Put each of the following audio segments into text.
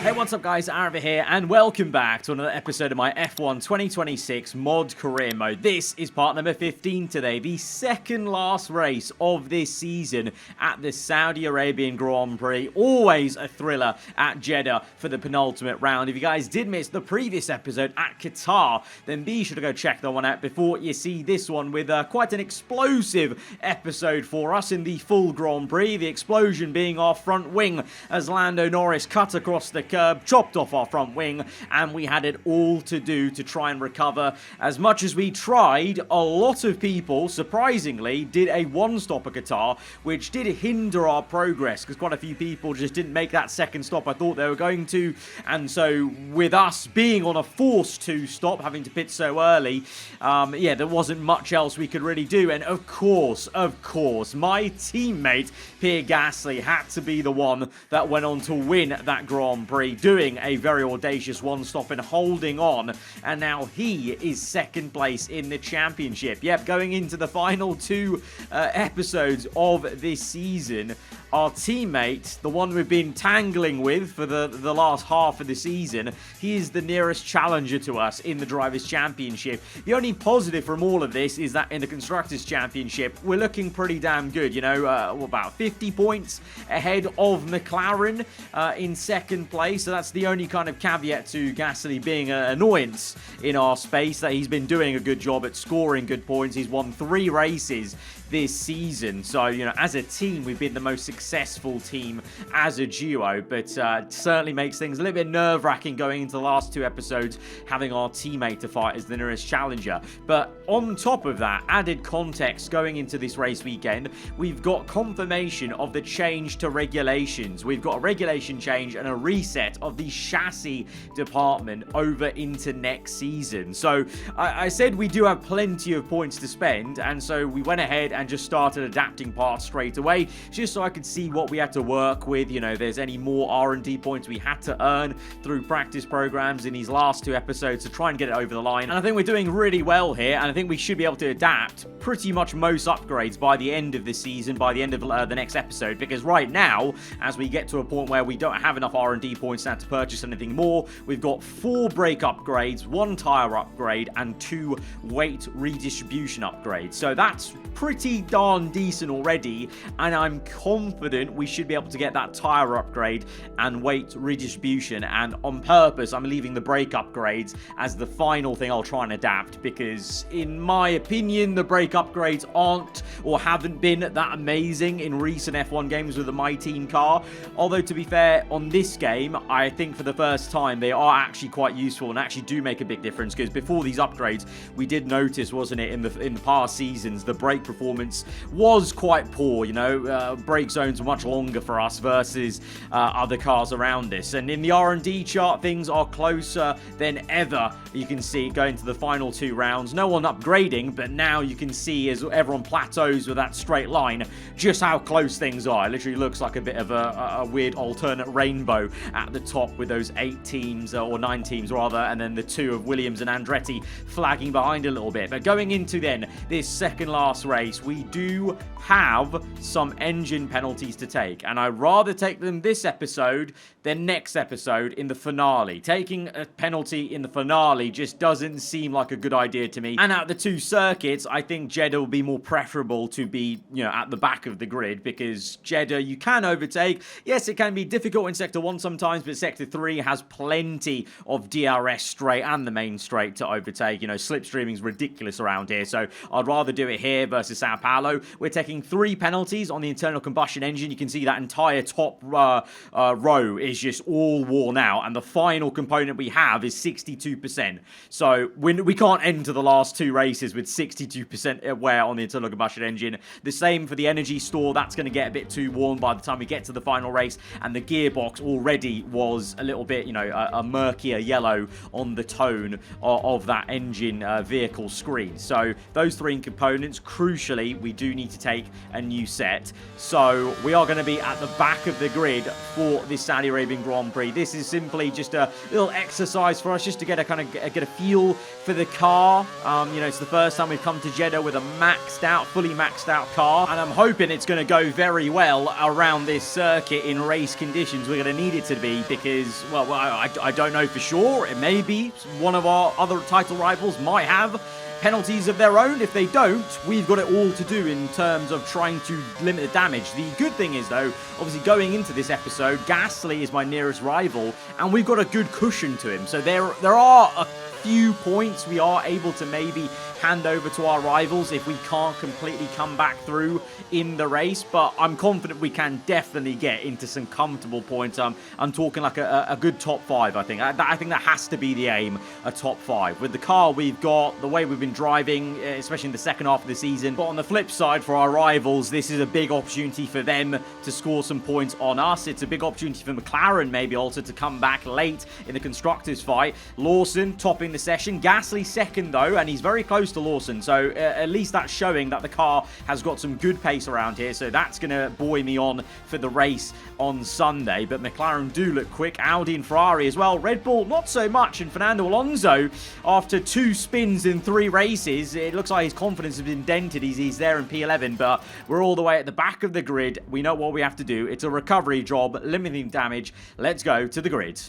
Hey, what's up guys, aarava here, and welcome back to another episode of my F1 2026 mod career mode. This is part number 15 today, the second last race of this season at the Saudi Arabian Grand Prix. Always a thriller at Jeddah for the penultimate round. If you guys did miss the previous episode at Qatar, then be sure to go check that one out before you see this one with quite an explosive episode for us in the full Grand Prix. The explosion being our front wing as Lando Norris cut across the curb, chopped off our front wing, and we had it all to do to try and recover. As much as we tried, a lot of people, surprisingly, did a one-stop at Qatar, which did hinder our progress, because quite a few people just didn't make that second stop I thought they were going to, and so with us being on a forced two-stop, having to pit so early, yeah, there wasn't much else we could really do, and of course, my teammate, Pierre Gasly, had to be the one that went on to win that Grand Prix, doing a very audacious one-stop and holding on, and now he is second place in the championship. Yep, going into the final two episodes of this season, our teammate, the one we've been tangling with for the last half of the season, he is the nearest challenger to us in the Drivers' Championship. The only positive from all of this is that in the Constructors' Championship, we're looking pretty damn good, you know, about 50 points ahead of McLaren in second place, so that's the only kind of caveat to Gasly being an annoyance in our space, that he's been doing a good job at scoring good points. He's won 3 races this season, so you know, as a team we've been the most successful team as a duo, but certainly makes things a little bit nerve-wracking going into the last 2 episodes, having our teammate to fight as the nearest challenger. But on top of that, added context going into this race weekend, we've got confirmation of the change to regulations. We've got a regulation change and a reset of the chassis department over into next season. So I said we do have plenty of points to spend, and so we went ahead and just started adapting parts straight away, just so I could see what we had to work with. You know, there's any more R&D points we had to earn through practice programs in these last 2 episodes to try and get it over the line. And I think we're doing really well here, and I think we should be able to adapt pretty much most upgrades by the end of the season, by the end of the next episode, because right now, as we get to a point where we don't have enough R&D points now to purchase anything more, we've got 4 brake upgrades, 1 tire upgrade, and 2 weight redistribution upgrades. So that's pretty darn decent already, and I'm confident we should be able to get that tire upgrade and weight redistribution. And on purpose, I'm leaving the brake upgrades as the final thing I'll try and adapt, because in my opinion, the brake upgrades aren't or haven't been that amazing in recent F1 games with the My Team car. Although, to be fair, on this game, I think for the first time they are actually quite useful and actually do make a big difference, because before these upgrades we did notice, wasn't it, in the past seasons, the brake performance was quite poor. You know, brake zones were much longer for us versus other cars around us, and in the R&D chart things are closer than ever. You can see going to the final 2 rounds, no one upgrading, but now you can see as everyone plateaus with that straight line just how close things are. It literally looks like a bit of a weird alternate rainbow at the top with those 8 teams, or 9 teams rather, and then the 2 of Williams and Andretti flagging behind a little bit. But going into then this second last race, we do have some engine penalties to take, and I'd rather take them this episode than next episode in the finale. Taking a penalty in the finale just doesn't seem like a good idea to me, and out of the 2 circuits, I think Jeddah will be more preferable to be, you know, at the back of the grid, because Jeddah you can overtake. Yes, it can be difficult in Sector 1 sometimes, but Sector 3 has plenty of DRS straight and the main straight to overtake. You know, slipstreaming's ridiculous around here, so I'd rather do it here versus Sao Paulo. We're taking 3 penalties on the internal combustion engine. You can see that entire top row is just all worn out, and the final component we have is 62%. So we can't enter the last 2 races with 62% wear on the internal combustion engine. The same for the energy store. That's going to get a bit too worn by the time we get to the final race, and the gearbox already was a little bit, you know, a murkier yellow on the tone of that engine vehicle screen. So those 3 components, crucially, Ferrari, we do need to take a new set. So we are going to be at the back of the grid for this Saudi Arabian Grand Prix. This is simply just a little exercise for us, just to get a feel for the car. You know, it's the first time we've come to Jeddah with a fully maxed out car, and I'm hoping it's going to go very well around this circuit in race conditions. We're going to need it to be, because, well, I don't know for sure. It may be one of our other title rivals might have penalties of their own. If they don't, we've got it all to do in terms of trying to limit the damage. The good thing is, though, obviously going into this episode, Gasly is my nearest rival, and we've got a good cushion to him. So there are a few points we are able to maybe hand over to our rivals if we can't completely come back through in the race, but I'm confident we can definitely get into some comfortable points. I'm talking like a good top 5, I think. I think that has to be the aim, a top 5. With the car we've got, the way we've been driving, especially in the second half of the season. But on the flip side, for our rivals, this is a big opportunity for them to score some points on us. It's a big opportunity for McLaren maybe also to come back late in the constructors fight. Lawson topping the session. Gasly second though, and he's very close to Lawson, so at least that's showing that the car has got some good pace around here, so that's going to buoy me on for the race on Sunday. But McLaren do look quick, Audi and Ferrari as well. Red Bull not so much, and Fernando Alonso, after 2 spins in 3 races, it looks like his confidence has been dented. He's there in P11, but we're all the way at the back of the grid. We know what we have to do. It's a recovery job, limiting damage. Let's go to the grid.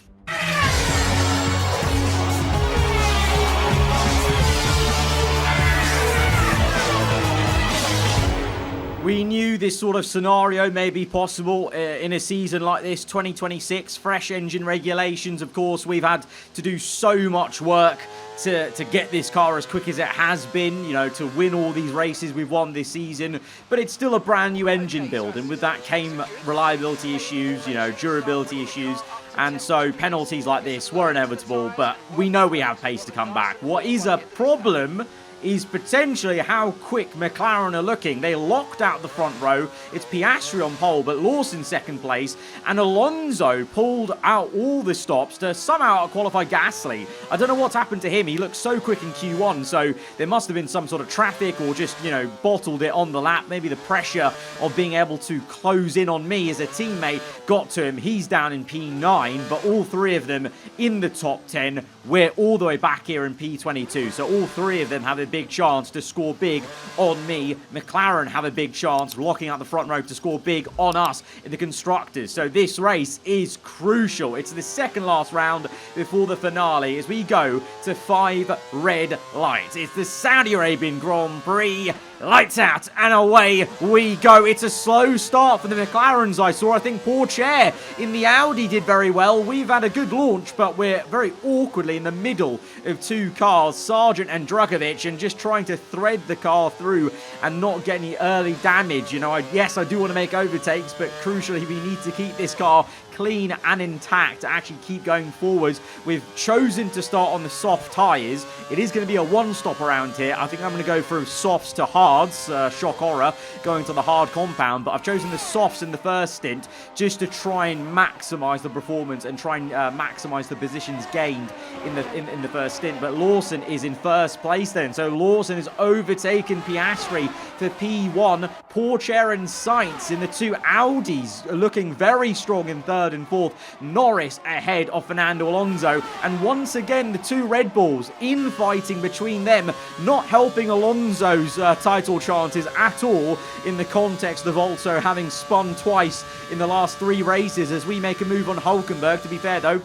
We knew this sort of scenario may be possible in a season like this, 2026. Fresh engine regulations, of course. We've had to do so much work to get this car as quick as it has been, you know, to win all these races we've won this season. But it's still a brand new engine build, and with that came reliability issues, you know, durability issues. And so penalties like this were inevitable, but we know we have pace to come back. What is a problem is potentially how quick McLaren are looking. They locked out the front row. It's Piastri on pole, but Lawson second place. And Alonso pulled out all the stops to somehow outqualify Gasly. I don't know what's happened to him. He looked so quick in Q1, so there must have been some sort of traffic or just, you know, bottled it on the lap. Maybe the pressure of being able to close in on me as a teammate got to him. He's down in P9, but all 3 of them in the top 10. We're all the way back here in P22, so all 3 of them have a big chance to score big on me. McLaren have a big chance locking out the front row to score big on us in the constructors. So this race is crucial. It's the second last round before the finale as we go to 5 red lights. It's the Saudi Arabian Grand Prix. Lights out and away we go. It's a slow start for the McLarens I saw. I think Pourchaire in the Audi did very well. We've had a good launch, but we're very awkwardly in the middle of 2 cars, Sargent and Drugovic, and just trying to thread the car through and not get any early damage. You know, yes, I do want to make overtakes, but crucially we need to keep this car clean and intact to actually keep going forwards. We've chosen to start on the soft tyres. It is going to be a one-stop around here. I think I'm going to go through softs to hards, shock horror, going to the hard compound, but I've chosen the softs in the first stint just to try and maximise the performance and try and maximise the positions gained in the first stint. But Lawson is in first place then, so Lawson has overtaken Piastri for P1. Pourchaire and Sainz in the 2 Audis are looking very strong in third and fourth. Norris ahead of Fernando Alonso, and once again the 2 Red Bulls infighting between them, not helping Alonso's title chances at all in the context of also having spun twice in the last 3 races as we make a move on Hulkenberg. To be fair though,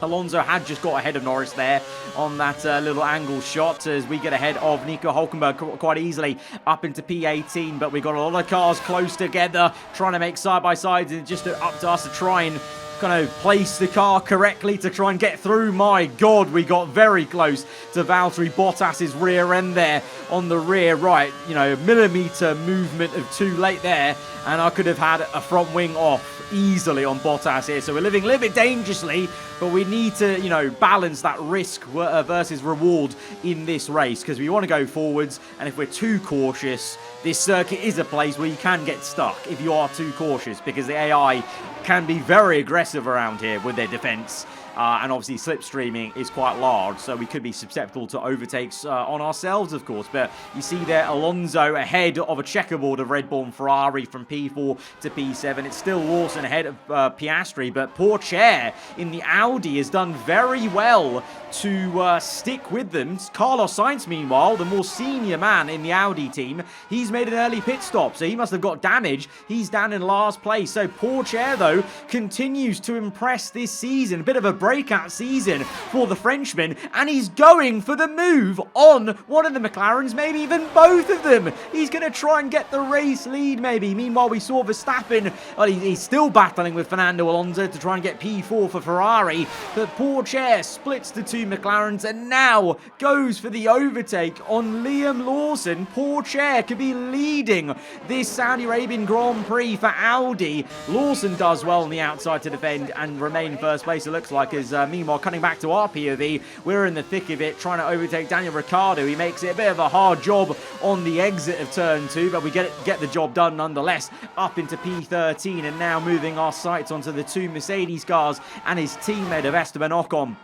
Alonso had just got ahead of Norris there on that little angle shot as we get ahead of Nico Hulkenberg quite easily up into P18, but we've got a lot of cars close together trying to make side-by-sides, and just up to us to try and kind of place the car correctly to try and get through. My God, we got very close to Valtteri Bottas's rear end there on the rear right. You know, a millimetre movement of too late there, and I could have had a front wing off easily on Bottas here. So we're living a little bit dangerously, but we need to, you know, balance that risk versus reward in this race, because we want to go forwards, and if we're too cautious, this circuit is a place where you can get stuck if you are too cautious, because the AI can be very aggressive around here with their defense. and obviously slipstreaming is quite large, so we could be susceptible to overtakes on ourselves, of course. But you see there, Alonso ahead of a checkerboard of Red Bull and Ferrari from P4 to P7. It's still Lawson ahead of Piastri, but Pourchaire in the Audi has done very well to stick with them. Carlos Sainz, meanwhile, the more senior man in the Audi team, he's made an early pit stop, so he must have got damage. He's down in last place. So Pourchaire, though, continues to impress this season. A bit of a breakout season for the Frenchman, and he's going for the move on one of the McLarens, maybe even both of them. He's going to try and get the race lead, maybe. Meanwhile, we saw Verstappen, well, he's still battling with Fernando Alonso to try and get P4 for Ferrari, but Pourchaire splits the two McLarens and now goes for the overtake on Liam Lawson. Pourchaire could be leading this Saudi Arabian Grand Prix for Audi. Lawson does well on the outside to defend and remain first place, it looks like, as meanwhile, cutting back to our POV, we're in the thick of it, trying to overtake Daniel Ricciardo. He makes it a bit of a hard job on the exit of turn 2, but we get the job done nonetheless, up into P13, and now moving our sights onto the two Mercedes cars and his teammate of Esteban Ocon.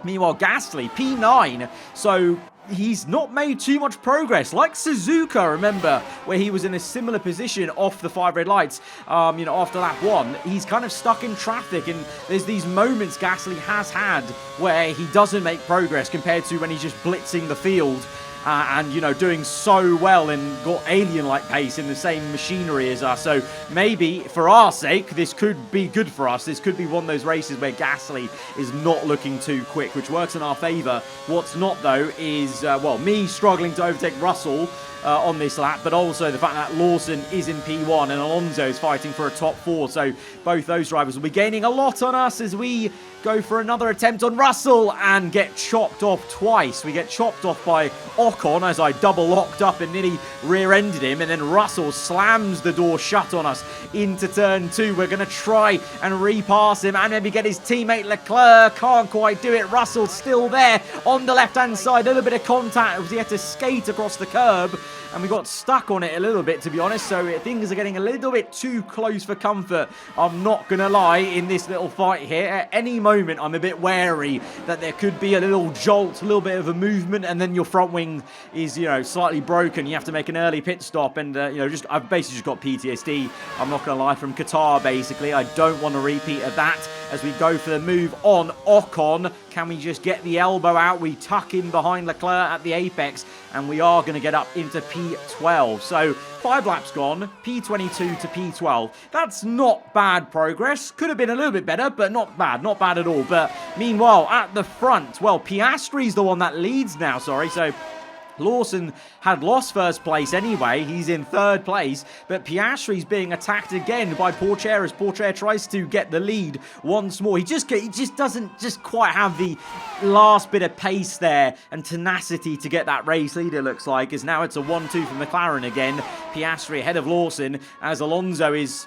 Meanwhile, Gasly, P9, so he's not made too much progress. Like Suzuka, remember, where he was in a similar position off the 5 red lights, after lap 1. He's kind of stuck in traffic, and there's these moments Gasly has had where he doesn't make progress compared to when he's just blitzing the field. Doing so well and got alien-like pace in the same machinery as us. So maybe, for our sake, this could be good for us. This could be one of those races where Gasly is not looking too quick, which works in our favour. What's not, though, is, me struggling to overtake Russell on this lap, but also the fact that Lawson is in P1 and Alonso is fighting for a top 4. So both those drivers will be gaining a lot on us as we go for another attempt on Russell and get chopped off twice. We get chopped off by Ocon as I double locked up and nearly rear-ended him, and then Russell slams the door shut on us into turn 2. We're going to try and repass him and maybe get his teammate Leclerc. Can't quite do it. Russell's still there on the left-hand side. A little bit of contact as he had to skate across the curb, and we got stuck on it a little bit, to be honest, so things are getting a little bit too close for comfort. I'm not going to lie, in this little fight here, at any moment I'm a bit wary that there could be a little jolt, a little bit of a movement, and then your front wing is, slightly broken. You have to make an early pit stop, and, I've basically just got PTSD, I'm not going to lie, from Qatar, basically. I don't want a repeat of that as we go for the move on Ocon. Can we just get the elbow out? We tuck in behind Leclerc at the apex, and we are going to get up into P12. So 5 laps gone, P22 to P12. That's not bad progress. Could have been a little bit better, but not bad at all. But meanwhile, at the front, well, Piastri's the one that leads now, so Lawson had lost first place anyway. He's in 3rd place, but Piastri's being attacked again by Pourchaire as Pourchaire tries to get the lead once more. He just doesn't quite have the last bit of pace there and tenacity to get that race lead, it looks like, as now it's a 1-2 for McLaren again. Piastri ahead of Lawson as Alonso is,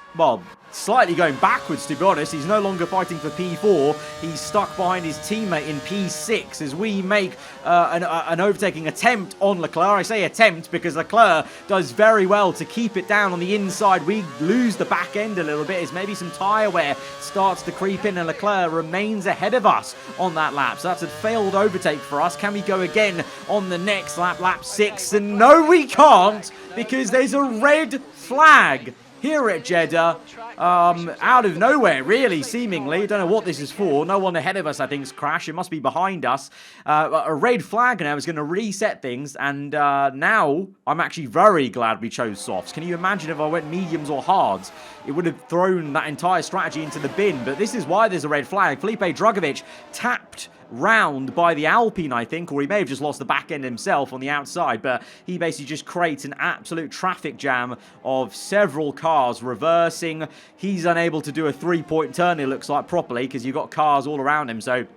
slightly going backwards, to be honest. He's no longer fighting for P4. He's stuck behind his teammate in P6 as we make an overtaking attempt on Leclerc. I say attempt because Leclerc does very well to keep it down on the inside. We lose the back end a little bit as maybe some tyre wear starts to creep in, and Leclerc remains ahead of us on that lap. So that's a failed overtake for us. Can we go again on the next lap, lap 6? And no, we can't, because there's a red flag here at Jeddah, out of nowhere, really, seemingly. Don't know what this is for. No one ahead of us, I think, has crashed. It must be behind us. A red flag now is going to reset things, and now I'm actually very glad we chose softs. Can you imagine if I went mediums or hards? It would have thrown that entire strategy into the bin, but this is why there's a red flag. Felipe Drugovich tapped round by the Alpine, I think, or he may have just lost the back end himself on the outside, but he basically just creates an absolute traffic jam of several cars reversing. He's unable to do a 3-point turn, it looks like, properly, because you've got cars all around him, so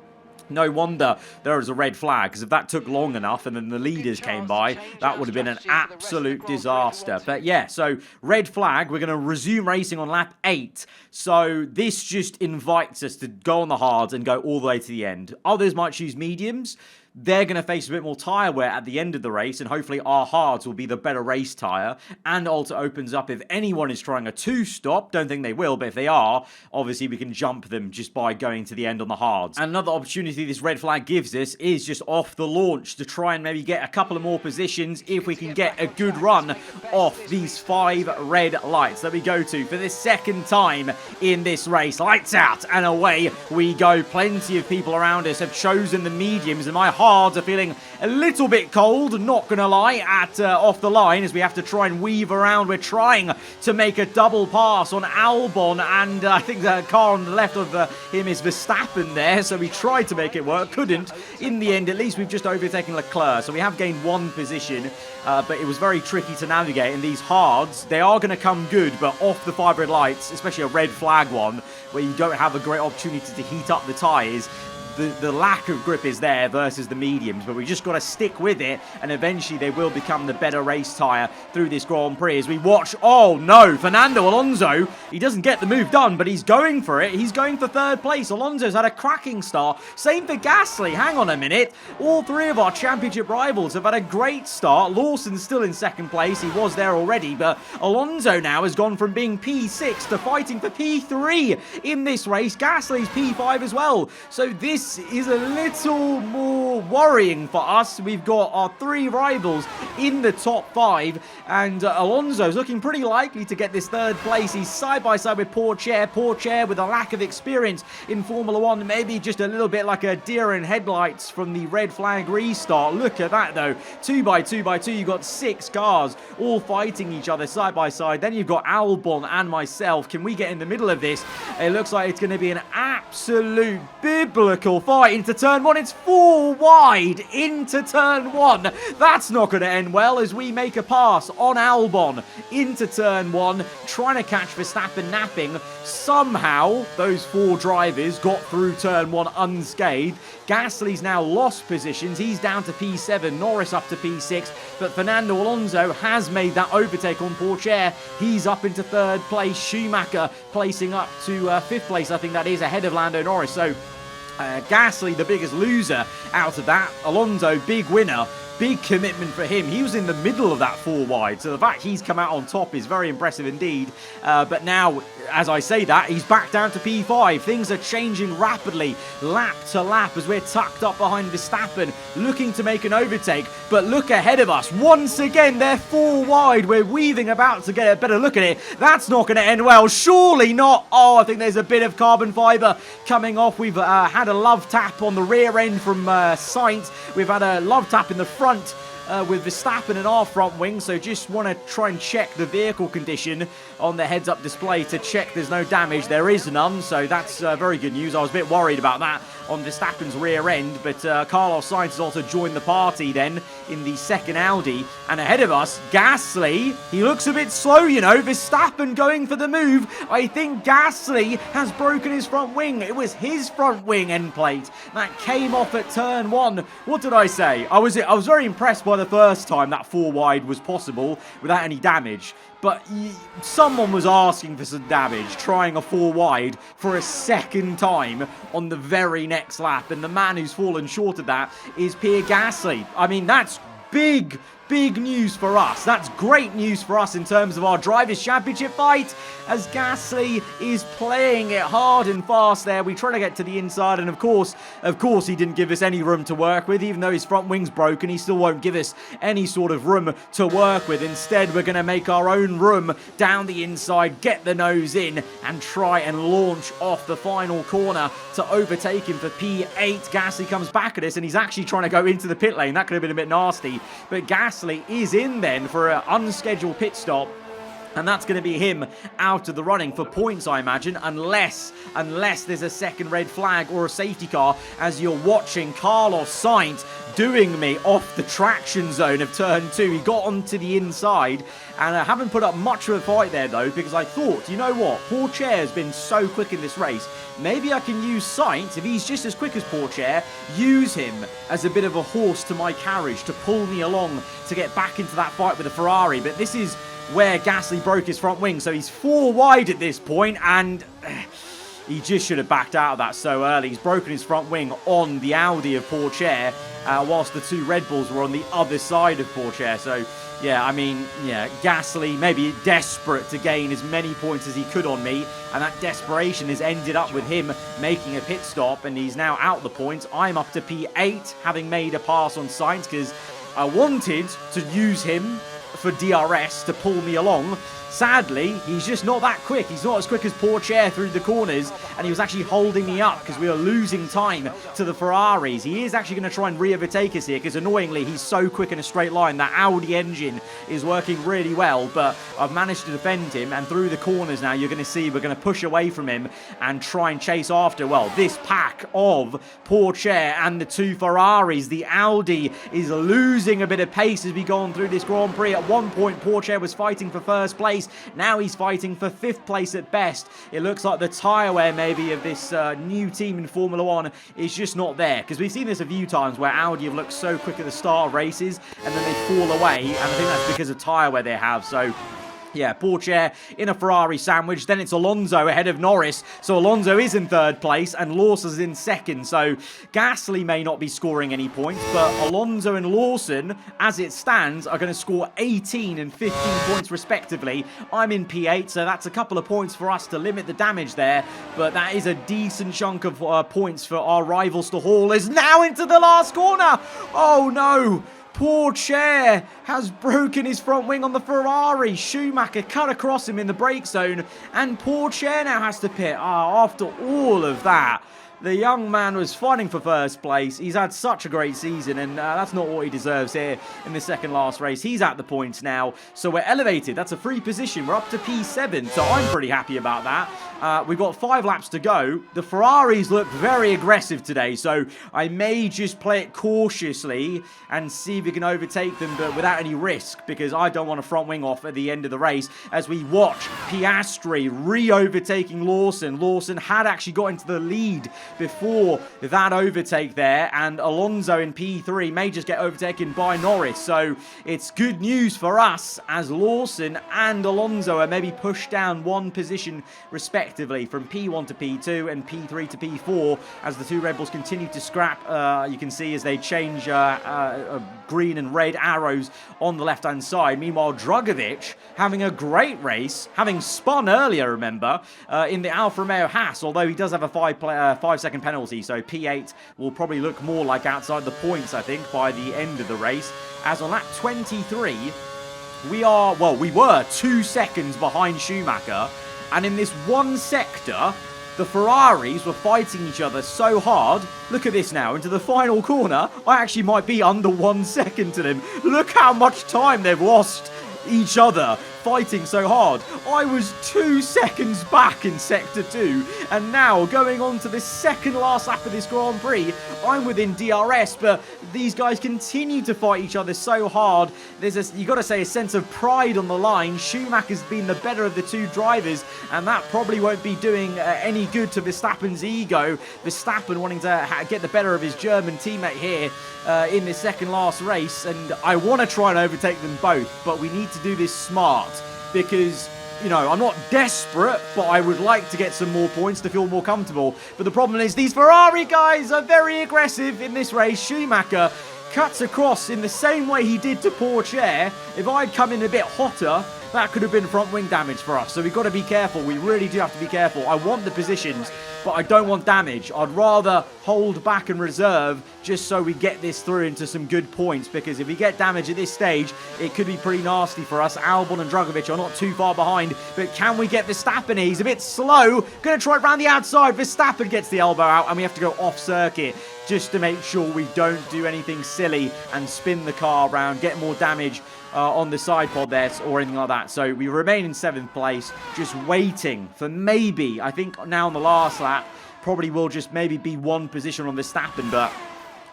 no wonder there was a red flag, because if that took long enough and then the leaders came by, that would have been an absolute disaster. But yeah, so red flag, we're going to resume racing on lap 8. So this just invites us to go on the hards and go all the way to the end. Others might choose mediums. they're going to face a bit more tyre wear at the end of the race, and hopefully our hards will be the better race tyre. And also opens up if anyone is trying a 2-stop, don't think they will, but if they are, obviously we can jump them just by going to the end on the hards. And another opportunity this red flag gives us is just off the launch to try and maybe get a couple of more positions if we can get a good run off these 5 red lights that we go to for the second time in this race. Lights out and away we go. Plenty of people around us have chosen the mediums, and my hards are feeling a little bit cold, not gonna lie, at off the line as we have to try and weave around. We're trying to make a double pass on Albon, and I think the car on the left of him is Verstappen there, so we tried to make it work, couldn't. In the end, at least we've just overtaken Leclerc, so we have gained 1 position, but it was very tricky to navigate. And these hards, they are going to come good, but off the 5 red lights, especially a red flag one, where you don't have a great opportunity to heat up the tyres, the lack of grip is there versus the mediums, but we just got to stick with it, and eventually they will become the better race tyre through this Grand Prix as we watch. Oh no, Fernando Alonso, he doesn't get the move done, but he's going for it. He's going for 3rd place. Alonso's had a cracking start. Same for Gasly. Hang on a minute. All 3 of our championship rivals have had a great start. Lawson's still in 2nd place. He was there already, but Alonso now has gone from being P6 to fighting for P3 in this race. Gasly's P5 as well. So this is a little more worrying for us. We've got our 3 rivals in the top 5, and Alonso's looking pretty likely to get this 3rd place. He's side by side with Pourchaire with a lack of experience in Formula 1, maybe just a little bit like a deer in headlights from the red flag restart. Look at that though, 2 by 2 by 2, you've got 6 cars all fighting each other side by side. Then you've got Albon and myself. Can we get in the middle of this? It looks like it's going to be an absolute biblical fight into turn 1. It's 4 wide into turn 1. That's not going to end well as we make a pass on Albon into turn 1, trying to catch Verstappen napping. Somehow those 4 drivers got through turn 1 unscathed. Gasly's now lost positions. He's down to P7, Norris up to P6, but Fernando Alonso has made that overtake on Pourchaire. He's up into 3rd place. Schumacher placing up to 5th place, I think that is, ahead of Lando Norris. So Gasly, the biggest loser out of that. Alonso, big winner. Big commitment for him. He was in the middle of that 4 wide, so the fact he's come out on top is very impressive indeed. But now, as I say that, he's back down to P5. Things are changing rapidly, lap to lap, as we're tucked up behind Verstappen, looking to make an overtake. But look ahead of us. Once again, they're 4 wide. We're weaving about to get a better look at it. That's not going to end well. Surely not. Oh, I think there's a bit of carbon fibre coming off. We've had a love tap on the rear end from Sainz. We've had a love tap in the front with Verstappen and our front wing, so just want to try and check the vehicle condition on the heads-up display to check there's no damage. There is none, so that's very good news. I was a bit worried about that on Verstappen's rear end, but Carlos Sainz has also joined the party then in the 2nd Audi, and ahead of us, Gasly, he looks a bit slow, you know. Verstappen going for the move. I think Gasly has broken his front wing. It was his front wing end plate that came off at turn 1. What did I say? I was very impressed by the first time that 4 wide was possible without any damage. But someone was asking for some damage, trying a 4 wide for a 2nd time on the very next lap. And the man who's fallen short of that is Pierre Gasly. I mean, that's big news for us. That's great news for us in terms of our Drivers' Championship fight, as Gasly is playing it hard and fast there. We try to get to the inside, and of course, he didn't give us any room to work with. Even though his front wing's broken, he still won't give us any sort of room to work with. Instead, we're going to make our own room down the inside, get the nose in, and try and launch off the final corner to overtake him for P8. Gasly comes back at us, and he's actually trying to go into the pit lane. That could have been a bit nasty, but Gasly is in then for an unscheduled pit stop. And that's going to be him out of the running for points, I imagine, unless there's a 2nd red flag or a safety car, as you're watching Carlos Sainz doing me off the traction zone of turn 2. He got onto the inside, and I haven't put up much of a fight there, though, because I thought, you know what, Pourchaire has been so quick in this race. Maybe I can use Sainz, if he's just as quick as Pourchaire, use him as a bit of a horse to my carriage to pull me along to get back into that fight with the Ferrari. But this is where Gasly broke his front wing, so he's 4 wide at this point, and he just should have backed out of that so early. He's broken his front wing on the Audi of Pourchaire, whilst the two Red Bulls were on the other side of Pourchaire. So, yeah, I mean, yeah, Gasly maybe desperate to gain as many points as he could on me, and that desperation has ended up with him making a pit stop, and he's now out the points. I'm up to P8, having made a pass on Sainz, because I wanted to use him for DRS to pull me along. Sadly, he's just not that quick. He's not as quick as Pourchaire through the corners, and he was actually holding me up because we were losing time to the Ferraris. He is actually going to try and re-overtake us here because, annoyingly, he's so quick in a straight line. That Audi engine is working really well, but I've managed to defend him, and through the corners now, you're going to see we're going to push away from him and try and chase after. Well, this pack of Pourchaire and the two Ferraris, the Audi is losing a bit of pace as we go on through this Grand Prix. At one point, Pourchaire was fighting for first place. Now he's fighting for 5th place at best. It looks like the tyre wear maybe of this new team in Formula 1 is just not there, because we've seen this a few times where Audi have looked so quick at the start of races and then they fall away, and I think that's because of tyre wear they have. So yeah, Pourchaire in a Ferrari sandwich. Then it's Alonso ahead of Norris. So Alonso is in 3rd place and Lawson's in 2nd. So Gasly may not be scoring any points, but Alonso and Lawson, as it stands, are going to score 18 and 15 points respectively. I'm in P8, so that's a couple of points for us to limit the damage there. But that is a decent chunk of points for our rivals to haul. Is now into the last corner. Oh no! Pourchaire has broken his front wing on the Ferrari. Schumacher cut across him in the brake zone, and Pourchaire now has to pit. After all of that, the young man was fighting for first place. He's had such a great season, and that's not what he deserves here in the second last race. He's at the points now, so we're elevated. That's a free position. We're up to P7, so I'm pretty happy about that. We've got 5 laps to go. The Ferraris look very aggressive today, so I may just play it cautiously and see if we can overtake them, but without any risk, because I don't want a front wing off at the end of the race as we watch Piastri re-overtaking Lawson. Lawson had actually got into the lead before that overtake there, and Alonso in P3 may just get overtaken by Norris. So it's good news for us as Lawson and Alonso are maybe pushed down 1 position respectively from P1 to P2 and P3 to P4 as the two Red Bulls continue to scrap. You can see as they change green and red arrows on the left-hand side. Meanwhile, Drugovich having a great race, having spun earlier, remember, in the Alfa Romeo Haas, although he does have a 5-second penalty, so P8 will probably look more like outside the points, I think, by the end of the race. As on lap 23, we were 2 seconds behind Schumacher, and in this one sector, the Ferraris were fighting each other so hard. Look at this now, into the final corner. I actually might be under 1 second to them. Look how much time they've lost each other fighting so hard. I was 2 seconds back in Sector 2, and now going on to the second last lap of this Grand Prix, I'm within DRS, but these guys continue to fight each other so hard. There's you got to say, a sense of pride on the line. Schumacher's been the better of the two drivers, and that probably won't be doing any good to Verstappen's ego. Verstappen wanting to get the better of his German teammate here in this second last race, and I want to try and overtake them both, but we need to do this smart, because, you know, I'm not desperate, but I would like to get some more points to feel more comfortable. But the problem is these Ferrari guys are very aggressive in this race. Schumacher cuts across in the same way he did to Pourchaire. If I'd come in a bit hotter, that could have been front wing damage for us. So we've got to be careful. We really do have to be careful. I want the positions, but I don't want damage. I'd rather hold back and reserve just so we get this through into some good points, because if we get damage at this stage, it could be pretty nasty for us. Albon and Drugovich are not too far behind, but can we get Verstappen? He's a bit slow. Going to try it around the outside. Verstappen gets the elbow out, and we have to go off circuit just to make sure we don't do anything silly and spin the car around, get more damage on the side pod there or anything like that. So we remain in 7th place, just waiting for maybe, I think now on the last lap, probably will just maybe be 1 position on Verstappen, but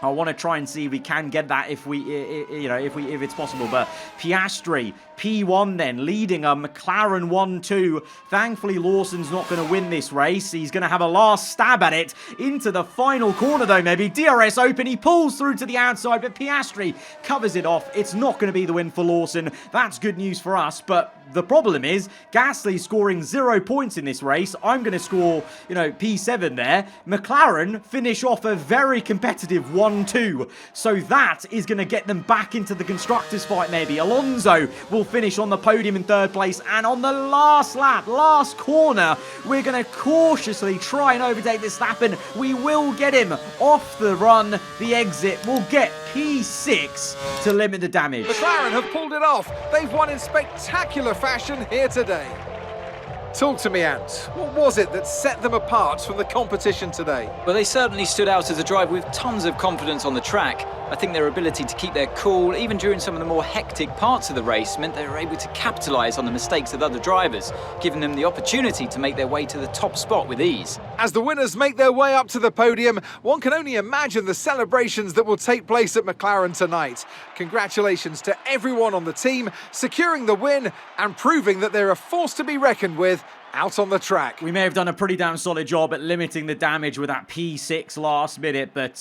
I want to try and see if we can get that if it's possible. But Piastri, P1 then, leading a McLaren 1-2. Thankfully, Lawson's not going to win this race. He's going to have a last stab at it into the final corner, though, maybe. DRS open. He pulls through to the outside, but Piastri covers it off. It's not going to be the win for Lawson. That's good news for us, but the problem is Gasly's scoring 0 points in this race. I'm going to score, P7 there. McLaren finish off a very competitive 1 1-2. So that is going to get them back into the constructors fight maybe. Alonso will finish on the podium in 3rd place, and on the last lap, last corner, we're going to cautiously try and overtake Verstappen. We will get him off the run, the exit. We'll get P6 to limit the damage. McLaren have pulled it off. They've won in spectacular fashion here today. Talk to me, Ant. What was it that set them apart from the competition today? Well, they certainly stood out as a driver with tons of confidence on the track. I think their ability to keep their cool, even during some of the more hectic parts of the race, meant they were able to capitalise on the mistakes of other drivers, giving them the opportunity to make their way to the top spot with ease. As the winners make their way up to the podium, one can only imagine the celebrations that will take place at McLaren tonight. Congratulations to everyone on the team, securing the win and proving that they're a force to be reckoned with out on the track. We may have done a pretty damn solid job at limiting the damage with that P6 last minute, but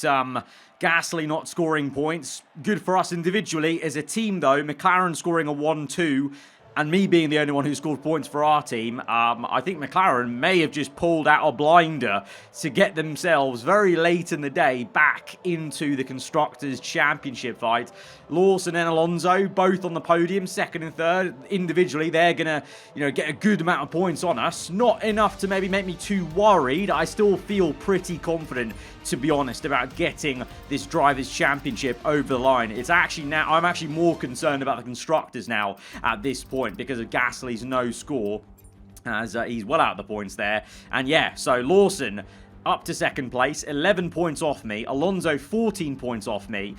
Gasly not scoring points. Good for us individually. As a team, though, McLaren scoring a 1-2, and me being the only one who scored points for our team, I think McLaren may have just pulled out a blinder to get themselves very late in the day back into the Constructors' Championship fight. Lawson and Alonso both on the podium, 2nd and 3rd. Individually, they're going to, get a good amount of points on us. Not enough to maybe make me too worried. I still feel pretty confident, to be honest, about getting this Drivers' Championship over the line. It's actually now, I'm actually more concerned about the Constructors now at this point because of Gasly's no score, as he's well out of the points there. And yeah, so Lawson up to 2nd place, 11 points off me. Alonso 14 points off me.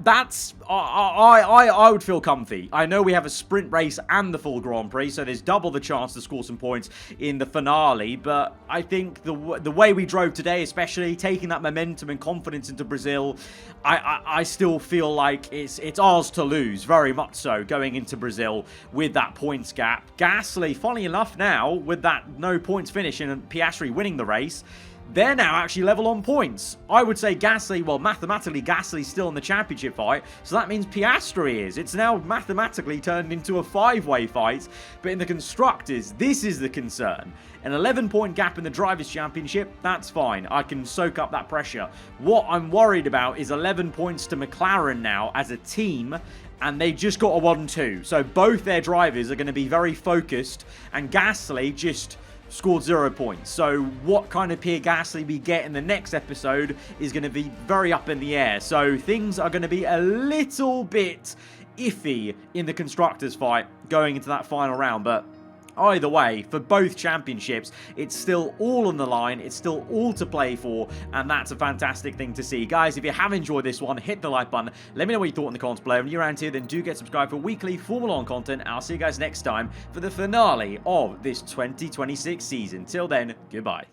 That's, I would feel comfy. I know we have a sprint race and the full Grand Prix, so there's double the chance to score some points in the finale, but I think the way we drove today, especially taking that momentum and confidence into Brazil, I still feel like it's ours to lose, very much so, going into Brazil with that points gap. Gasly, funnily enough now, with that no points finish and Piastri winning the race, they're now actually level on points. I would say Gasly, well, mathematically, Gasly's still in the championship fight, so that means Piastri is. It's now mathematically turned into a 5-way fight, but in the Constructors, this is the concern. An 11-point gap in the Drivers' Championship, that's fine. I can soak up that pressure. What I'm worried about is 11 points to McLaren now as a team, and they just got a 1-2. So both their drivers are going to be very focused, and Gasly just scored 0 points. So what kind of Pierre Gasly we get in the next episode is going to be very up in the air. So things are going to be a little bit iffy in the Constructors fight going into that final round. But either way, for both championships, it's still all on the line. It's still all to play for, and that's a fantastic thing to see. Guys, if you have enjoyed this one, hit the like button. Let me know what you thought in the comments below. And if you're around here, then do get subscribed for weekly Formula 1 content. I'll see you guys next time for the finale of this 2026 season. Till then, goodbye.